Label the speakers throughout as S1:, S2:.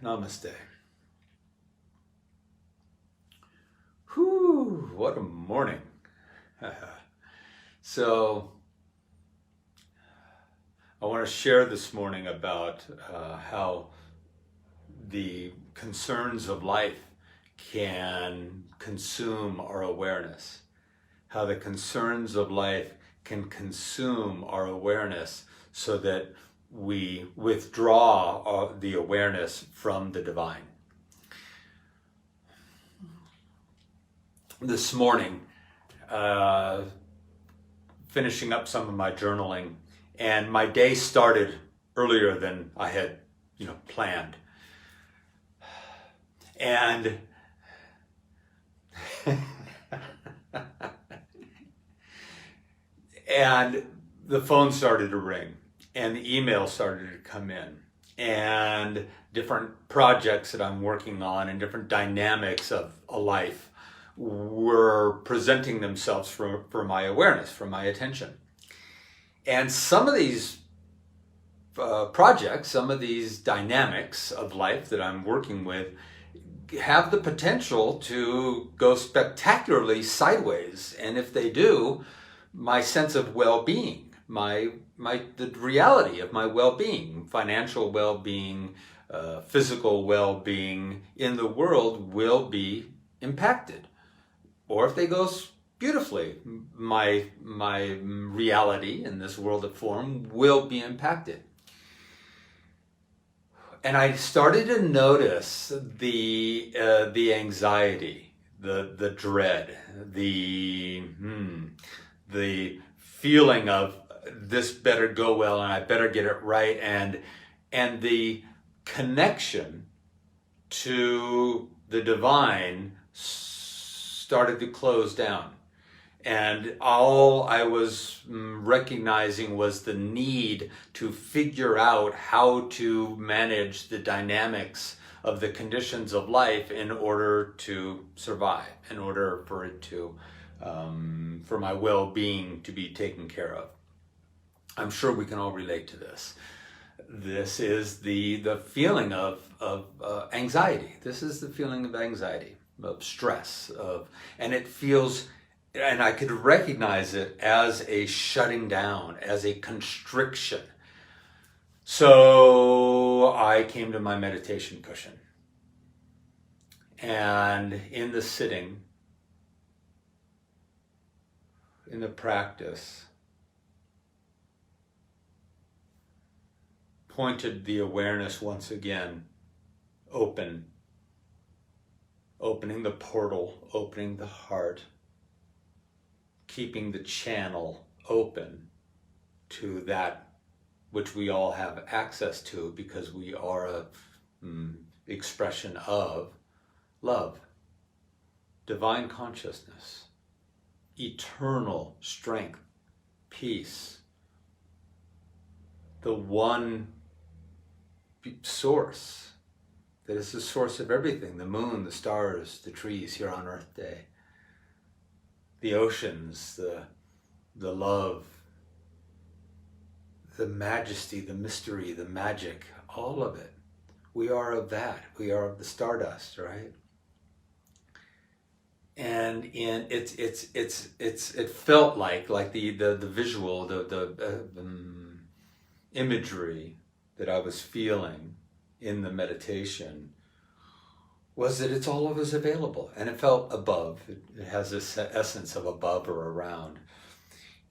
S1: Namaste. Whew, what a morning. So, I want to share this morning about how the concerns of life can consume our awareness. How the concerns of life can consume our awareness so that we withdraw the awareness from the divine. This morning, finishing up some of my journaling, and my day started earlier than I had, planned. And and the phone started to ring, and the email started to come in, and different projects that I'm working on and different dynamics of a life were presenting themselves for my awareness, for my attention. And some of these projects, some of these dynamics of life that I'm working with have the potential to go spectacularly sideways. And if they do, my sense of well-being, the reality of my well-being, financial well-being, physical well-being in the world will be impacted. Or if they go beautifully, my reality in this world of form will be impacted. And I started to notice the anxiety, the dread, the feeling of this better go well and I better get it right, and the connection to the divine started to close down. And all I was recognizing was the need to figure out how to manage the dynamics of the conditions of life in order to survive, in order for it to, for my well-being to be taken care of. I'm sure we can all relate to this. This is the feeling of anxiety. This is the feeling of anxiety, of stress, and it feels. And I could recognize it as a shutting down, as a constriction. So I came to my meditation cushion. And in the sitting, in the practice, pointed the awareness once again opening the portal, opening the heart, keeping the channel open to that which we all have access to because we are a expression of love, divine consciousness, eternal strength, peace, the one source that is the source of everything, the moon, the stars, the trees here on Earth Day. The oceans, the love, the majesty, the mystery, the magic, all of it. We are of that. We are of the stardust, right? And it felt like the visual, the imagery that I was feeling in the meditation was that it's all of us available, and it felt above. It has this essence of above or around,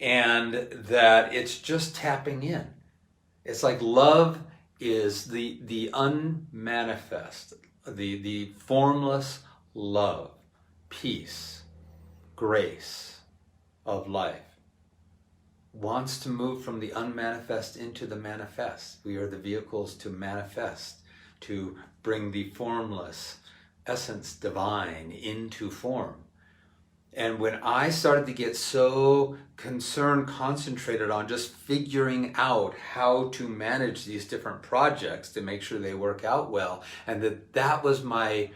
S1: and that it's just tapping in. It's like love is the unmanifest, the formless love, peace, grace of life wants to move from the unmanifest into the manifest. We are the vehicles to manifest, to bring the formless essence divine into form. And when I started to get so concentrated on just figuring out how to manage these different projects to make sure they work out well, and that was my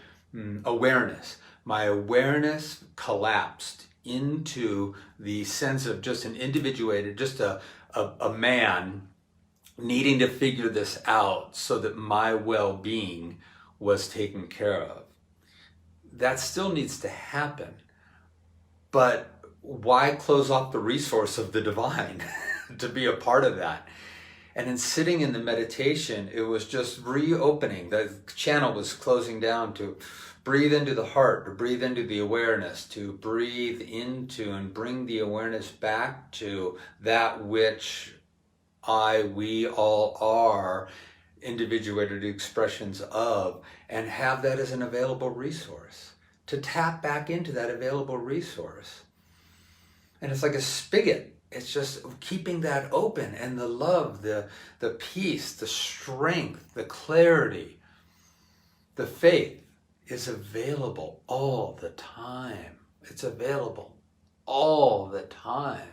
S1: awareness. My awareness collapsed into the sense of just an individuated, just a man needing to figure this out so that my well-being was taken care of. That still needs to happen. But why close off the resource of the divine to be a part of that? And in sitting in the meditation, it was just reopening. The channel was closing down to breathe into the heart, to breathe into the awareness, to breathe into and bring the awareness back to that which we all are individuated expressions of, and have that as an available resource, to tap back into that available resource. And it's like a spigot. It's just keeping that open, and the love, the peace, the strength, the clarity, the faith is available all the time. It's available all the time.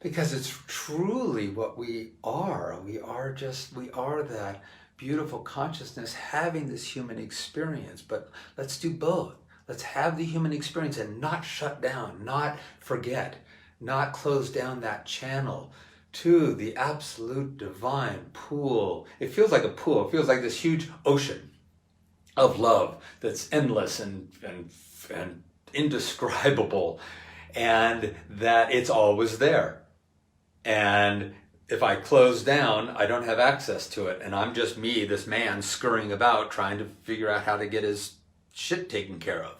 S1: Because it's truly what we are. We are that beautiful consciousness having this human experience. But let's do both. Let's have the human experience and not shut down, not forget, not close down that channel to the absolute divine pool. It feels like a pool. It feels like this huge ocean of love that's endless and indescribable, and that it's always there. And if I close down, I don't have access to it. And I'm just me, this man scurrying about trying to figure out how to get his shit taken care of.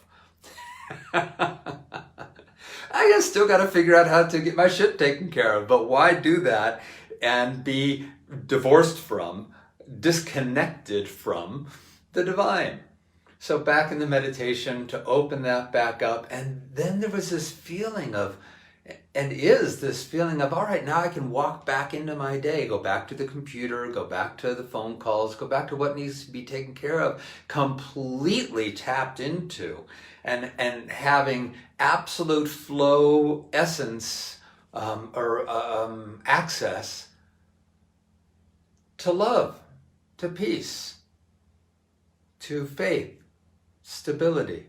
S1: I still got to figure out how to get my shit taken care of. But why do that and be divorced from, disconnected from the divine? So back in the meditation, to open that back up. And then there was this feeling of, and is this feeling of, all right, now I can walk back into my day, go back to the computer, go back to the phone calls, go back to what needs to be taken care of, completely tapped into, and having absolute flow essence access to love, to peace, to faith, stability.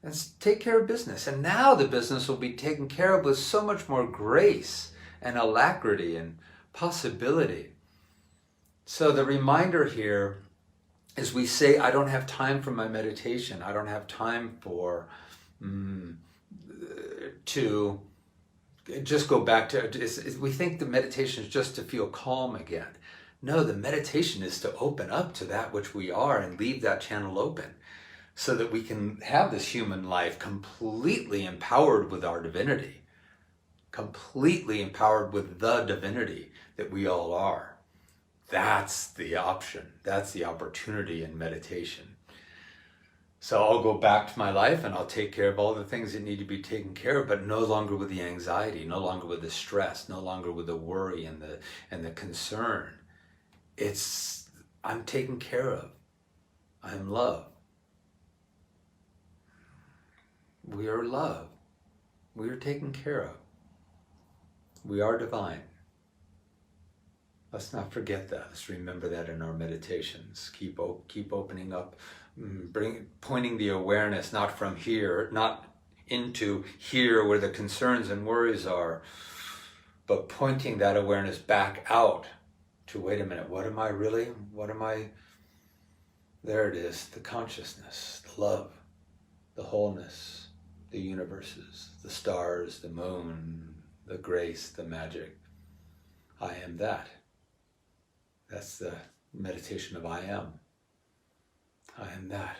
S1: And take care of business. And now the business will be taken care of with so much more grace and alacrity and possibility. So the reminder here is, we say, I don't have time for my meditation. I don't have time for to just go back to, we think the meditation is just to feel calm again. No, the meditation is to open up to that which we are and leave that channel open, so that we can have this human life completely empowered with our divinity, completely empowered with the divinity that we all are. That's the option. That's the opportunity in meditation. So I'll go back to my life and I'll take care of all the things that need to be taken care of, but no longer with the anxiety, no longer with the stress, no longer with the worry and the concern. It's, I'm taken care of. I'm love. We are love. We are taken care of. We are divine. Let's not forget that. Let's remember that in our meditations. Keep opening up, pointing the awareness not from here, not into here where the concerns and worries are, but pointing that awareness back out to, wait a minute, what am I really? There it is, the consciousness, the love, the wholeness, the universes, the stars, the moon, the grace, the magic. I am that. That's the meditation of I am. I am that.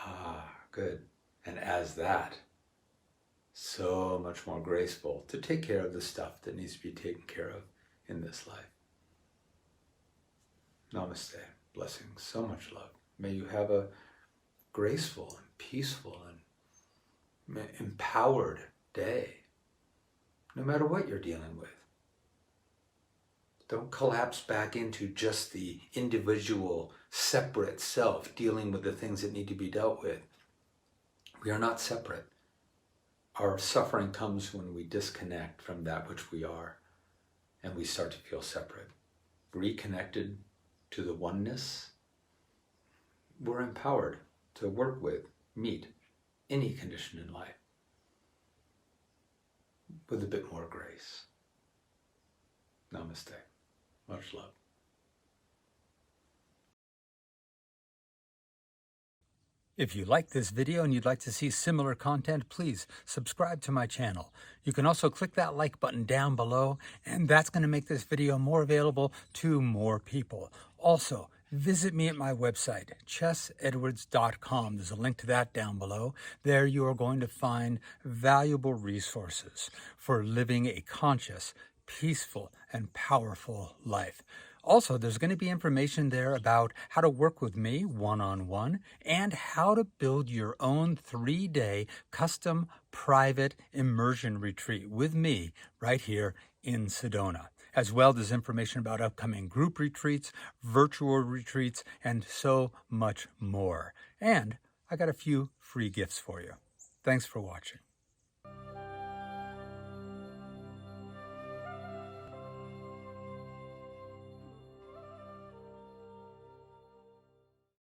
S1: Ah, good. And as that, so much more graceful to take care of the stuff that needs to be taken care of in this life. Namaste. Blessings. So much love. May you have a graceful and peaceful and empowered day, no matter what you're dealing with. Don't collapse back into just the individual, separate self dealing with the things that need to be dealt with. We are not separate. Our suffering comes when we disconnect from that which we are, and we start to feel separate. Reconnected to the oneness, we're empowered to work with, meet any condition in life with a bit more grace. Namaste. Much love.
S2: If you like this video and you'd like to see similar content, please subscribe to my channel. You can also click that like button down below, and that's going to make this video more available to more people. Also, visit me at my website, chessedwards.com. There's a link to that down below. There you are going to find valuable resources for living a conscious, peaceful, and powerful life. Also, there's going to be information there about how to work with me one-on-one and how to build your own 3-day custom private immersion retreat with me right here in Sedona. As well as information about upcoming group retreats, virtual retreats, and so much more. And I got a few free gifts for you. Thanks for watching.